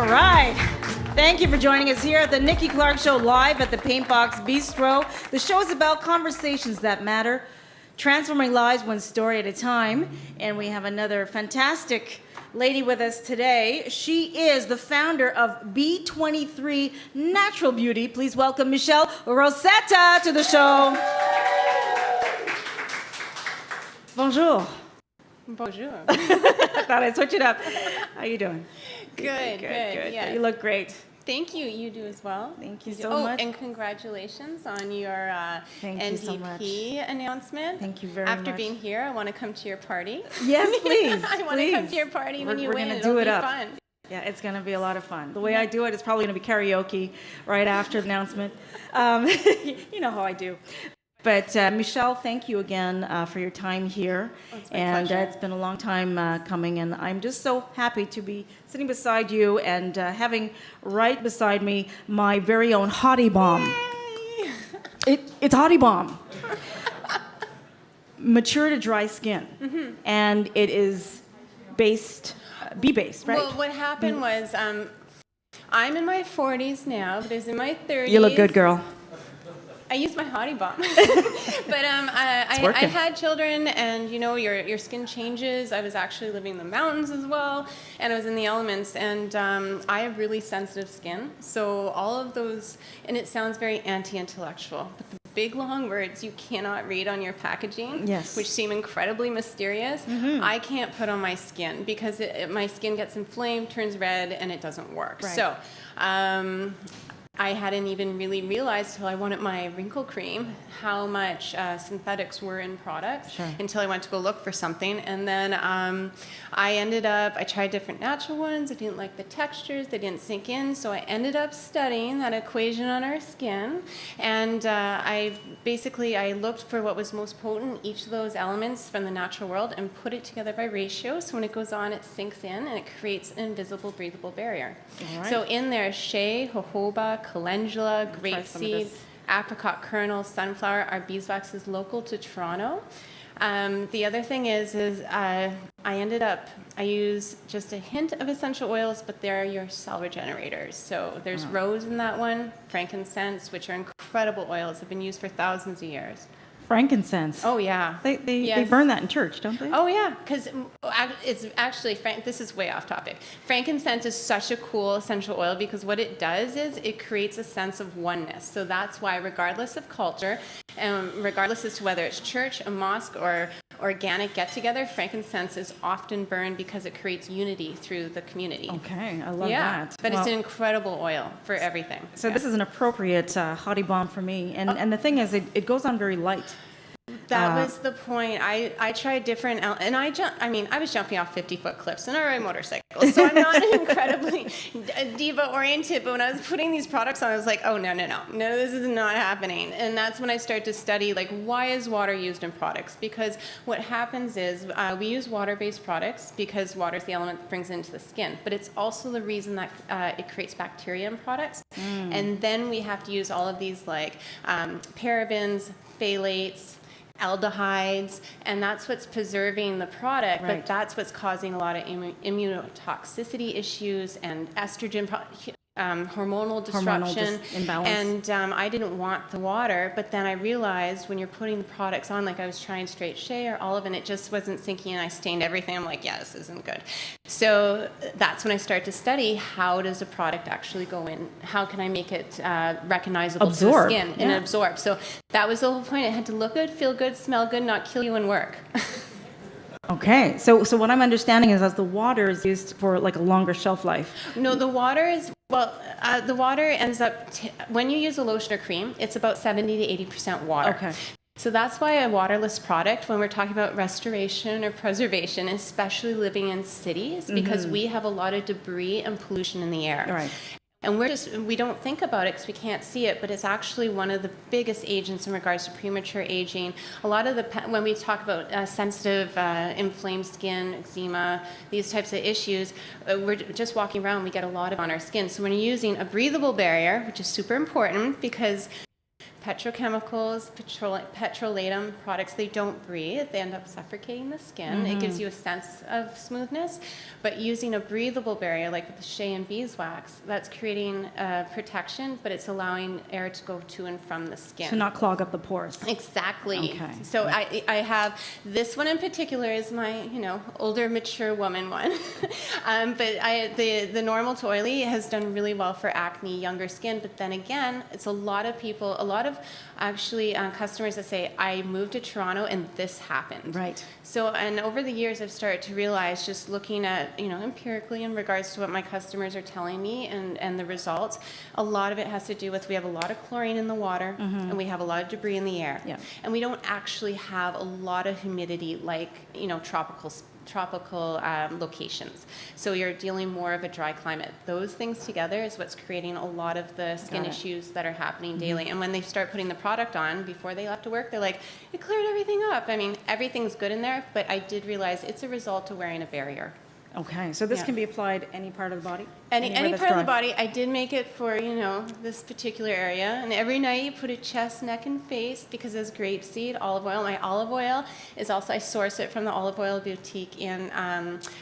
All right. Thank you for joining us here at the Nikki Clarke Show live at the Paintbox Bistro. The show is about conversations that matter, transforming lives one story at a time. And we have another fantastic lady with us today. She is the founder of B23 Natural Beauty. Please welcome Michelle Rosetta to the show. Bonjour. Bonjour. I thought I'd switch it up. How you doing? Good. Yes. You look great. Thank you. You do as well. Thank you so much. And congratulations on your NDP announcement. Thank you very much. After being here, I want to come to your party. Yes, please. I want to come to your party when you win. It'll be fun. Yeah, it's going to be a lot of fun. The way I do it is probably going to be karaoke right after the announcement. You know how I do. But Michelle, thank you again for your time here. Oh, it's my pleasure. It's been a long time coming, and I'm just so happy to be sitting beside you and having right beside me my very own Hottie Bomb. It's Hottie Bomb. Mature to dry skin. Mm-hmm. And it is bee-based, right? Well, what happened was I'm in my 40s now, but I was in my 30s. You look good, girl. I used my Hottie Bomb. But I had children, and you know, your skin changes. I was actually living in the mountains as well, and I was in the elements, and I have really sensitive skin. So all of those, and it sounds very anti-intellectual, but the big long words you cannot read on your packaging, yes, which seem incredibly mysterious, mm-hmm, I can't put on my skin because my skin gets inflamed, turns red, and it doesn't work. Right. So I hadn't even really realized till I wanted my wrinkle cream how much synthetics were in products, sure, until I went to go look for something. And then I tried different natural ones. I didn't like the textures. They didn't sink in. So I ended up studying that equation on our skin. And I looked for what was most potent, each of those elements from the natural world, and put it together by ratio. So when it goes on, it sinks in, and it creates an invisible, breathable barrier. All right. So in there, shea, jojoba, calendula, grapeseed, apricot kernel, sunflower. Our beeswax is local to Toronto. The other thing is I use just a hint of essential oils, but they're your cell regenerators. So there's rose in that one, frankincense, which are incredible oils, have been used for thousands of years. Frankincense. Oh, yeah. They burn that in church, don't they? Oh, yeah, because it's actually, this is way off topic. Frankincense is such a cool essential oil because what it does is it creates a sense of oneness. So that's why, regardless of culture, and regardless as to whether it's church, a mosque, or organic get-together, frankincense is often burned because it creates unity through the community. Okay, I love that. But it's an incredible oil for everything. So this is an appropriate Hottie Bomb for me. And the thing is, it goes on very light. That was the point. I tried different, and I was jumping off 50-foot cliffs, and I ride motorcycles, so I'm not incredibly diva-oriented, but when I was putting these products on, I was like, oh, no, this is not happening. And that's when I started to study, like, why is water used in products? Because what happens is we use water-based products because water is the element that brings it into the skin, but it's also the reason that it creates bacteria in products. And then we have to use all of these, like, parabens, phthalates, aldehydes, and that's what's preserving the product, right, but that's what's causing a lot of immunotoxicity issues and estrogen hormonal disruption. Imbalance. And I didn't want the water, but then I realized when you're putting the products on, like I was trying straight shea or olive, and it just wasn't sinking in. I stained everything. I'm like, yeah, this isn't good. So that's when I started to study, how does a product actually go in? How can I make it recognizable to the skin and absorb? So that was the whole point. It had to look good, feel good, smell good, not kill you and work. Okay, so what I'm understanding is that the water is used for like a longer shelf life. No, the water is, the water ends up, when you use a lotion or cream, it's about 70 to 80% water. Okay. So that's why a waterless product, when we're talking about restoration or preservation, especially living in cities, because we have a lot of debris and pollution in the air. Right. And we don't think about it because we can't see it, but it's actually one of the biggest agents in regards to premature aging. A lot of when we talk about sensitive, inflamed skin, eczema, these types of issues, we're just walking around, we get a lot of on our skin. So when you're using a breathable barrier, which is super important because petrochemicals, petrolatum products, they don't breathe. They end up suffocating the skin. It gives you a sense of smoothness. But using a breathable barrier, like with the shea and beeswax, that's creating protection, but it's allowing air to go to and from the skin. To not clog up the pores. Exactly. Okay. So I have this one in particular is my, older, mature woman one. But the normal to oily has done really well for acne, younger skin. But then again, it's a lot of actually customers that say, I moved to Toronto and this happened. Right. So, and over the years, I've started to realize, just looking at, empirically in regards to what my customers are telling me and the results, a lot of it has to do with, we have a lot of chlorine in the water and we have a lot of debris in the air. Yeah. And we don't actually have a lot of humidity like, tropical locations. So you're dealing more of a dry climate. Those things together is what's creating a lot of the skin issues that are happening daily. And when they start putting the product on before they left to work, they're like, it cleared everything up. I mean, everything's good in there, but I did realize it's a result of wearing a barrier. Okay, so this can be applied any part of the body? Any part of the body. I did make it for, this particular area. And every night you put a chest, neck, and face, because it's grapeseed, olive oil. My olive oil is also, I source it from the Olive Oil Boutique in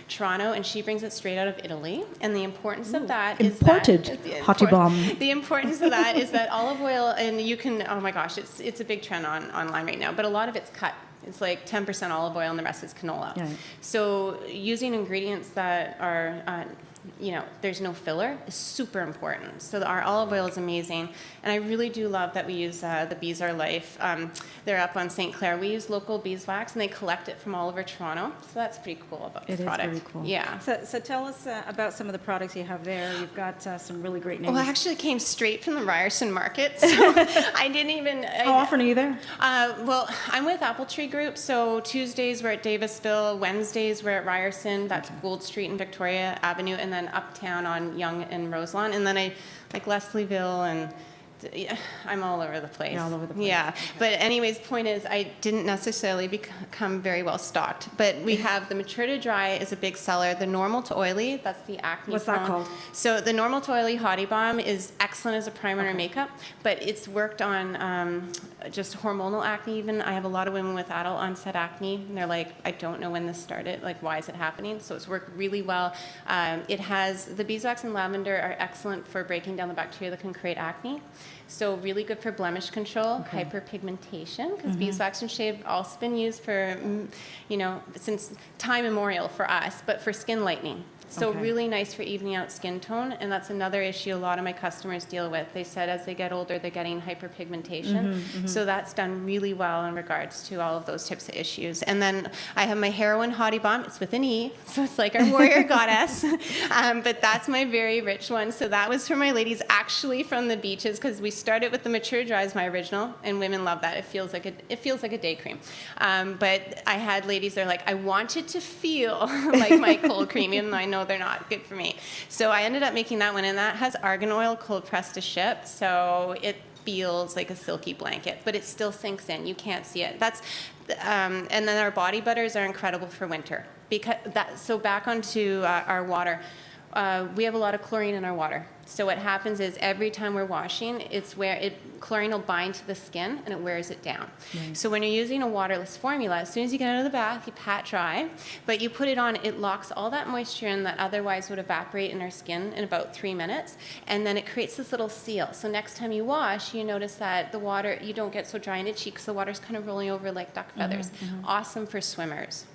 Toronto, and she brings it straight out of Italy. And the importance of that is imported hottie bomb. The importance of that is that olive oil, and you can, oh my gosh, it's a big trend online right now, but a lot of it's cut. It's like 10% olive oil and the rest is canola. Yeah. So using ingredients that are, there's no filler is super important. So our olive oil is amazing. And I really do love that we use the Bees Are Life. They're up on St. Clair. We use local beeswax and they collect it from all over Toronto. So that's pretty cool about the product. It is very cool. Yeah. So tell us about some of the products you have there. You've got some really great names. Well, I actually came straight from the Ryerson market. So I didn't even... How often are you there? Well, I'm with Apple Tree Group. So Tuesdays we're at Davisville. Wednesdays we're at Ryerson. That's Gould Street and Victoria Avenue. And then uptown on Yonge and Roselawn. And then I like Leslieville and... I'm all over the place. You're all over the place. Yeah. But anyways, point is, I didn't necessarily become very well stocked. But we have the Mature to Dry is a big seller. The Normal to Oily, that's the acne. What's that called? So the Normal to Oily Hottie Balm is excellent as a primer and makeup, but it's worked on just hormonal acne even. I have a lot of women with adult onset acne, and they're like, I don't know when this started. Like, why is it happening? So it's worked really well. It has, the beeswax and lavender are excellent for breaking down the bacteria that can create acne. So really good for blemish control, hyperpigmentation, because beeswax and shea have also been used for, since time immemorial for us, but for skin lightening. So really nice for evening out skin tone, and that's another issue a lot of my customers deal with. They said as they get older, they're getting hyperpigmentation. So that's done really well in regards to all of those types of issues. And then I have my Heroin Hottie Balm. It's with an E, so it's like our warrior goddess. But that's my very rich one. So that was for my ladies actually from the beaches, because we started with the Mature Dry as my original, and women love that. It feels like a day cream. But I had ladies, they're like, I want it to feel like my cold cream, even though I know they're not good for me. So I ended up making that one, and that has argan oil cold pressed to ship, so it feels like a silky blanket, but it still sinks in. You can't see it. That's and then our body butters are incredible for winter, because so back onto our water. We have a lot of chlorine in our water. So what happens is every time we're washing, chlorine will bind to the skin and it wears it down. Right. So when you're using a waterless formula, as soon as you get out of the bath, you pat dry, but you put it on, it locks all that moisture in that otherwise would evaporate in our skin in about 3 minutes, and then it creates this little seal. So next time you wash, you notice that the water, you don't get so dry and itchy because the water's kind of rolling over like duck feathers. Awesome for swimmers.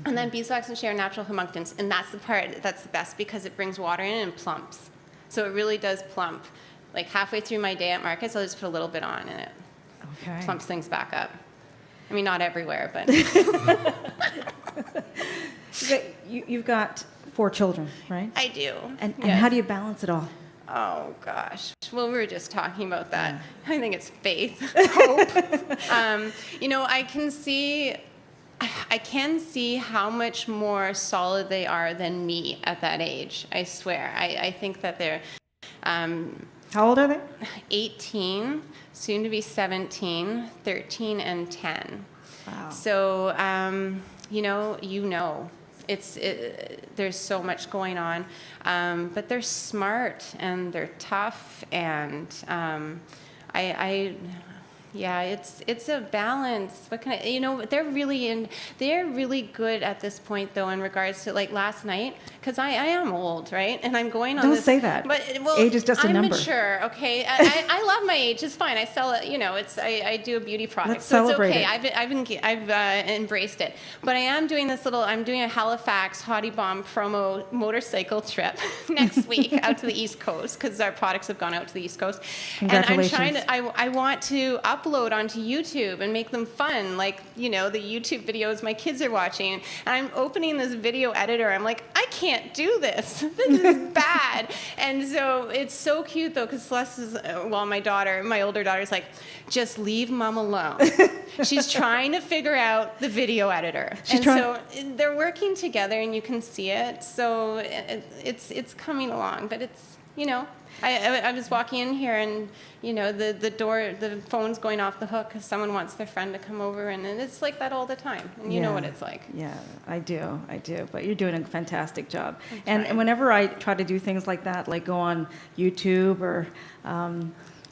And then beeswax and shea are natural humectants, and that's the part that's the best because it brings water in and plumps. So it really does plump. Like halfway through my day at markets, I'll just put a little bit on, and it plumps things back up. I mean, not everywhere, but. You've got 4 children, right? I do. And how do you balance it all? Oh, gosh. Well, we were just talking about that. Yeah. I think it's faith, hope. I can see how much more solid they are than me at that age. I swear. I think that they're... How old are they? 18, soon to be 17, 13, and 10. Wow. So, there's so much going on. But they're smart, and they're tough, and Yeah, it's a balance. What can I, they're really good at this point though in regards to like last night, because I am old, right? And I'm going on Don't this. say that. But well, age is just a number. I'm mature, okay? I love my age. It's fine. I sell it. I do a beauty product, Let's so celebrate it's okay. it. I've embraced it. But I am doing I'm doing a Halifax Hottie Bomb promo motorcycle trip next week out to the East Coast, because our products have gone out to the East Coast. Congratulations. And I'm trying to. I want to upload onto YouTube and make them fun, like the YouTube videos my kids are watching. And I'm opening this video editor. I'm like, I can't do this. This is bad. And so it's so cute though, because Celeste is, my older daughter's like, just leave Mom alone. She's trying to figure out the video editor. So they're working together, and you can see it. So it's coming along, but it's I was walking in here, and the phone's going off the hook because someone wants their friend to come over, and it's like that all the time. And you know what it's like. Yeah, I do. But you're doing a fantastic job. And whenever I try to do things like that, like go on YouTube or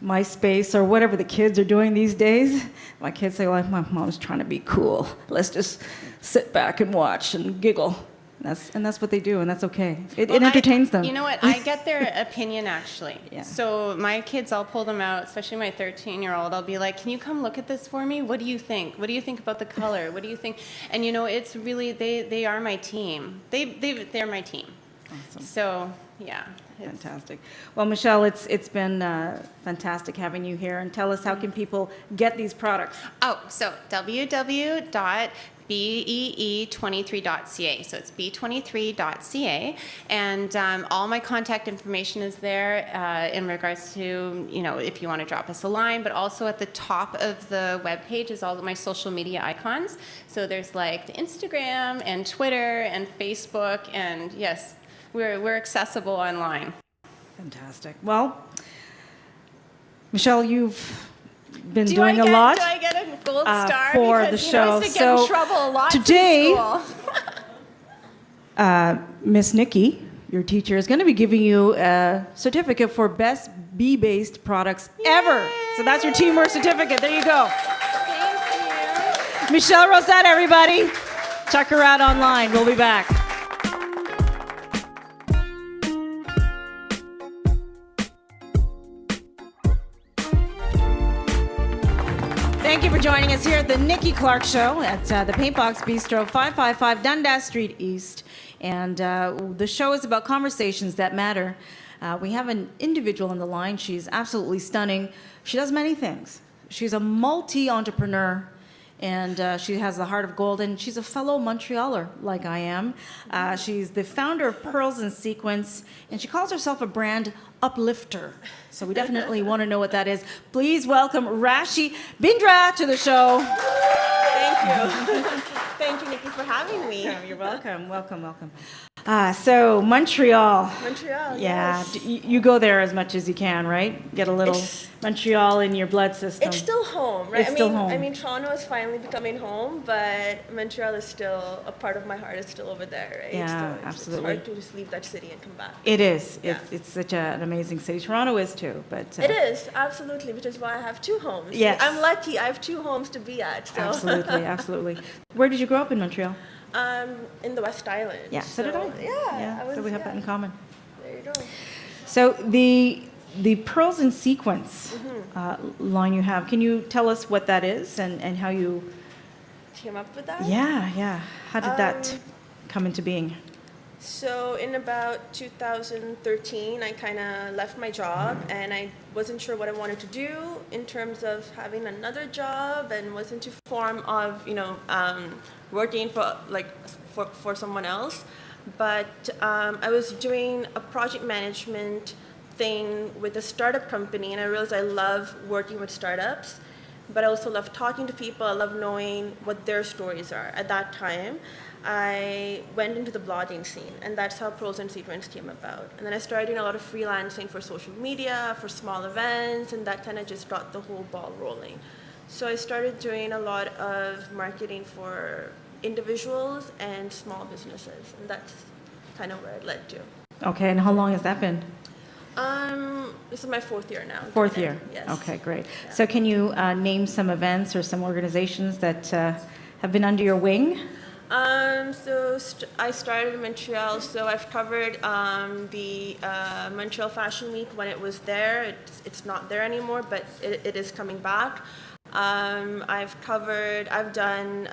MySpace or whatever the kids are doing these days, my kids say, well, my mom's trying to be cool. Let's just sit back and watch and giggle. And that's what they do, and that's okay. It entertains them. You know what? I get their opinion, actually. Yeah. So my kids, I'll pull them out, especially my 13-year-old. I'll be like, can you come look at this for me? What do you think? What do you think about the color? What do you think? And it's really, they are my team. They're my team. Awesome. So, yeah. Fantastic. Well, Michelle, it's been fantastic having you here. And tell us, how can people get these products? Oh, so www.bee23.ca. So it's b23.ca, and all my contact information is there in regards to if you want to drop us a line. But also at the top of the webpage is all of my social media icons. So there's like the Instagram and Twitter and Facebook, and yes, we're accessible online. Fantastic. Well, Michelle, you've been doing a lot. Do I get a gold star for because, the show? I used to get in trouble a lot today, in school. Miss Nikki, your teacher, is going to be giving you a certificate for best bee-based products ever. So that's your teamwork certificate. There you go. Thank you. Michelle Rosetta, everybody. Check her out online. We'll be back. Thank you for joining us here at the Nikki Clarke Show at the Paintbox Bistro, 555 Dundas Street East. And the show is about conversations that matter. We have an individual on the line. She's absolutely stunning. She does many things. She's a multi-entrepreneur, and she has the heart of gold, and she's a fellow Montrealer like I am. She's the founder of Pearls and Sequins, and she calls herself a brand uplifter. So we definitely want to know what that is. Please welcome Rashi Bindra to the show. Thank you. Thank you, Nikki, for having me. Yeah, you're welcome. Welcome. So Montreal. Montreal, yeah. yes. You go there as much as you can, right? Get a little Montreal in your blood system. It's still home, right? It's still home. I mean, Toronto is finally becoming home, but Montreal is still a part of my heart. Is still over there, right? Yeah, It's absolutely. hard to just leave that city and come back. It is. Yeah. It's such an amazing city. Toronto is too, but It is, absolutely, which is why I have two homes. Yes. I'm lucky. I have two homes to be at. So. Absolutely. Where did you grow up in Montreal? In the West Island. Yeah, so did I. Yeah. So we have that in common. There you go. So the Pearls and Sequins line you have, can you tell us what that is and how you Came up with that? Yeah. How did that come into being? So in about 2013, I kind of left my job, and I wasn't sure what I wanted to do in terms of having another job, and was into form of working for someone else. But I was doing a project management thing with a startup company, and I realized I love working with startups, but I also love talking to people. I love knowing what their stories are. At that time, I went into the blogging scene, and that's how Pearls and Sequins came about. And then I started doing a lot of freelancing for social media, for small events, and that kind of just got the whole ball rolling. So I started doing a lot of marketing for individuals and small businesses, and that's kind of where it led to. Okay, and how long has that been? This is my fourth year now. Fourth doing year? it. Yes. Okay, great. Yeah. So can you name some events or some organizations that have been under your wing? I started in Montreal, so I've covered the Montreal Fashion Week when it was there. It's not there anymore, but it is coming back. I've done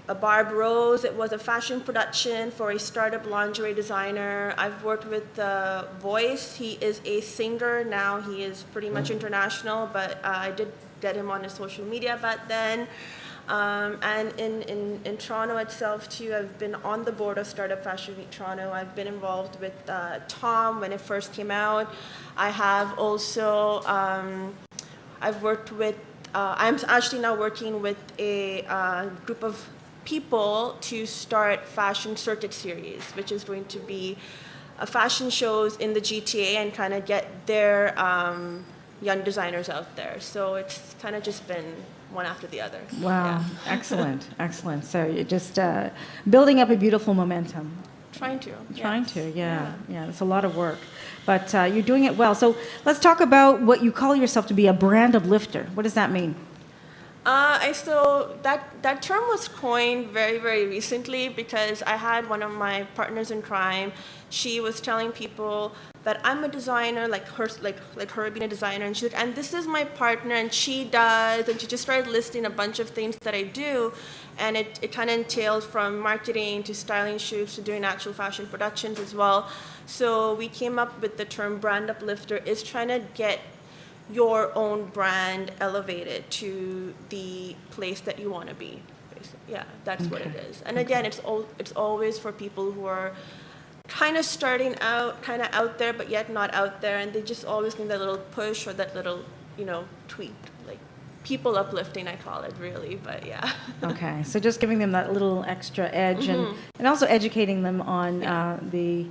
a Barb Rose. It was a fashion production for a startup lingerie designer. I've worked with Voice. He is a singer now. He is pretty much international, but I did get him on his social media back then. And in Toronto itself too, I've been on the board of Startup Fashion Week Toronto. I've been involved with Tom when it first came out. I have also, I've worked with, I'm actually now working with a group of people to start Fashion Circuit Series, which is going to be fashion shows in the GTA and kind of get their young designers out there. So it's kind of just been one after the other. Wow, Yeah. excellent, excellent. So you're just building up a beautiful momentum. Trying to. Trying yes. to, yeah. It's a lot of work, but you're doing it well. So let's talk about what you call yourself to be a brand uplifter. What does that mean? So that term was coined very, very recently because I had one of my partners in crime. She was telling people that I'm a designer, like her being a designer, and she's like, and this is my partner, and she does, and she just started listing a bunch of things that I do, and it kind of entailed from marketing to styling shoots to doing actual fashion productions as well. So we came up with the term brand uplifter, is trying to get your own brand elevated to the place that you want to be. Basically. Yeah, that's what it is. And again, it's always for people who are kind of starting out, kind of out there, but yet not out there, and they just always need that little push or that little, tweak, like people uplifting, I call it really, but yeah. Okay, so just giving them that little extra edge and also educating them on the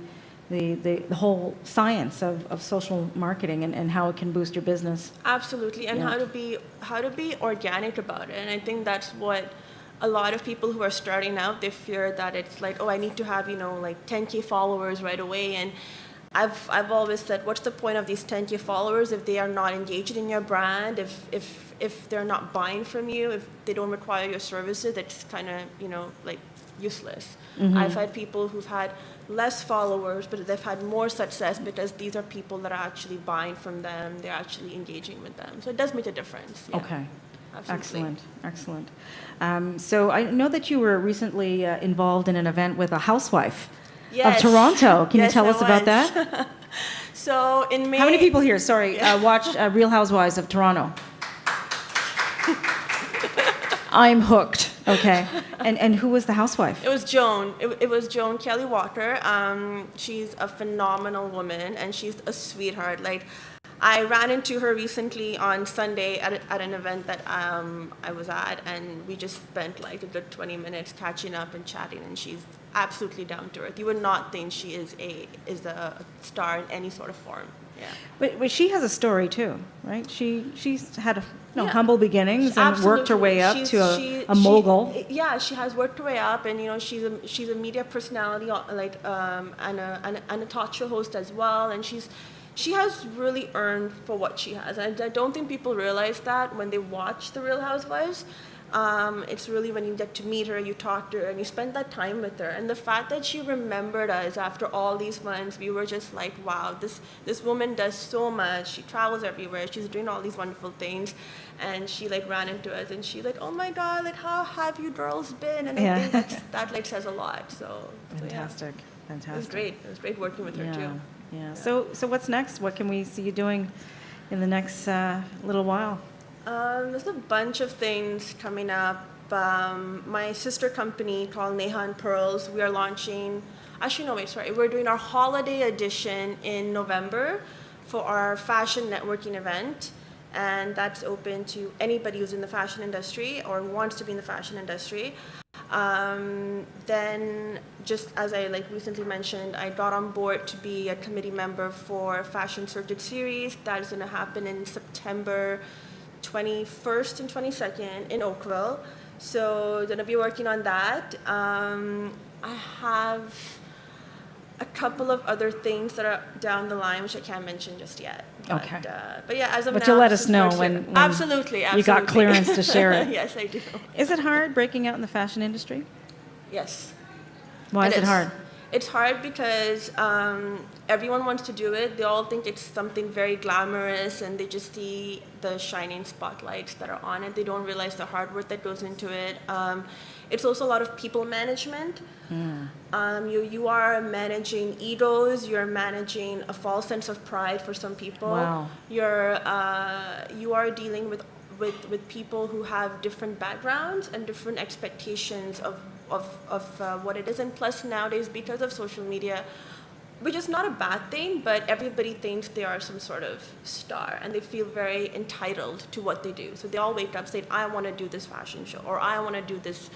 whole science of social marketing and how it can boost your business. Absolutely, and how to be organic about it. And I think that's what a lot of people who are starting out, they fear that it's like, oh, I need to have, like 10K followers right away. And I've always said, what's the point of these 10K followers if they are not engaged in your brand, if they're not buying from you, if they don't require your services, that's kind of, like useless. I've had people who've had less followers, but they've had more success because these are people that are actually buying from them, they're actually engaging with them. So it does make a difference. Yeah. Okay. Absolutely. Excellent. So I know that you were recently involved in an event with a housewife of Toronto. Can you tell us about that? So in May... How many people here, watch Real Housewives of Toronto? I'm hooked. Okay. And who was the housewife? It was Joan. It was Joan Kelly Walker. She's a phenomenal woman, and she's a sweetheart. Like, I ran into her recently on Sunday at an event that I was at, and we just spent like a good 20 minutes catching up and chatting, and she's absolutely down to earth. You would not think she is a star in any sort of form. Yeah. But she has a story too, right? She's had humble beginnings and Absolutely. worked her way up to a mogul. She has worked her way up, and she's a media personality, like and a talk show host as well, and she has really earned for what she has. And I don't think people realize that when they watch The Real Housewives. It's really when you get to meet her, you talk to her, and you spend that time with her. And the fact that she remembered us after all these months, we were just like, wow, this woman does so much. She travels everywhere. She's doing all these wonderful things. And she like ran into us, and she's like, oh my God, like how have you girls been? And I think that like says a lot. So Fantastic. It was great. It was great working with her too. Yeah. So what's next? What can we see you doing in the next little while? There's a bunch of things coming up. My sister company called Neha and Pearls, we are launching, we're doing our holiday edition in November for our fashion networking event. And that's open to anybody who's in the fashion industry or wants to be in the fashion industry. Then, just as I recently mentioned, I got on board to be a committee member for Fashion Circuit Series. That is going to happen in September 21st and 22nd in Oakville. So going to be working on that. I have a couple of other things that are down the line, which I can't mention just yet. Okay. But yeah, as of But now, you'll let this us is know first when year. Absolutely. you got clearance to share it. Yes, I do. Is it hard breaking out in the fashion industry? Yes. Why is it is. hard? It's hard because everyone wants to do it. They all think it's something very glamorous, and they just see the shining spotlights that are on it. They don't realize the hard work that goes into it. It's also a lot of people management. You are managing egos. You're managing a false sense of pride for some people. Wow. You are dealing with people who have different backgrounds and different expectations of what it is. And plus nowadays, because of social media, which is not a bad thing, but everybody thinks they are some sort of star, and they feel very entitled to what they do. So they all wake up saying, I want to do this fashion show, or I want to do this,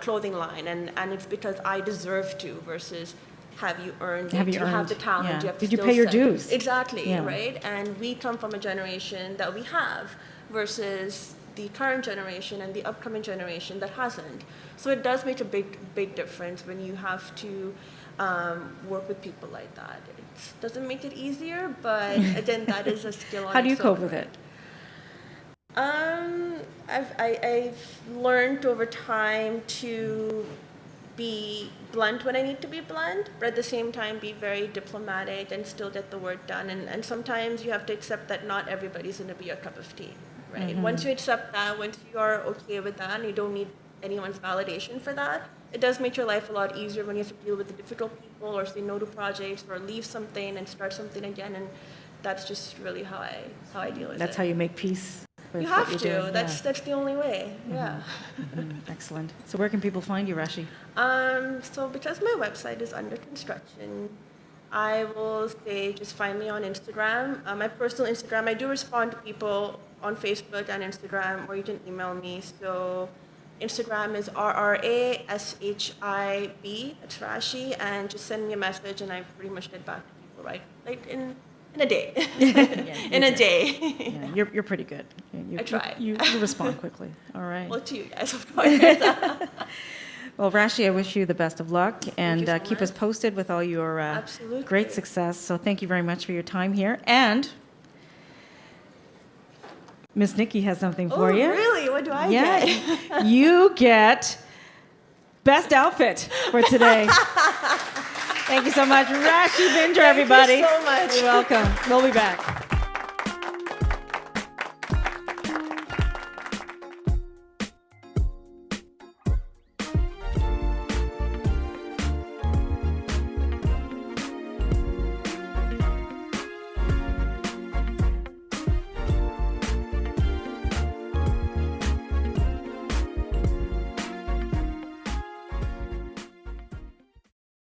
clothing line, and it's because I deserve to, versus have you earned it? Do you have the talent? Yeah. Do you have the Did you skill pay your set? dues? Exactly, Yeah. right? And we come from a generation that we have versus the current generation and the upcoming generation that hasn't. So it does make a big difference when you have to work with people like that. It doesn't make it easier, but again, that is a skill on How do you its cope own. with it? I've learned over time to be blunt when I need to be blunt, but at the same time be very diplomatic and still get the work done. And sometimes you have to accept that not everybody's going to be your cup of tea, right? Once you accept that, once you are okay with that, and you don't need anyone's validation for that, it does make your life a lot easier when you have to deal with the difficult people, or say no to projects, or leave something and start something again. And that's just really how I deal with it. That's how you make peace with You what have you're to. doing. That's the only way. Yeah. Excellent. So where can people find you, Rashi? So because my website is under construction, I will say just find me on Instagram. My personal Instagram, I do respond to people on Facebook and Instagram, or you can email me. So Instagram is RRASHIB, it's Rashi, and just send me a message and I pretty much get back to people, right? Like in a day. In a day. Yeah, you're pretty good. I try. You respond quickly. All right. Well, to you guys, of course. Well, Rashi, I wish you the best of luck, and you so keep much. us posted with all your Absolutely. great success. So thank you very much for your time here. And Miss Nikki has something for you. Really? What do I get? You get best outfit for today. Thank you so much, Rashi Bindra, everybody. Thank you so much. You're welcome. We'll be back.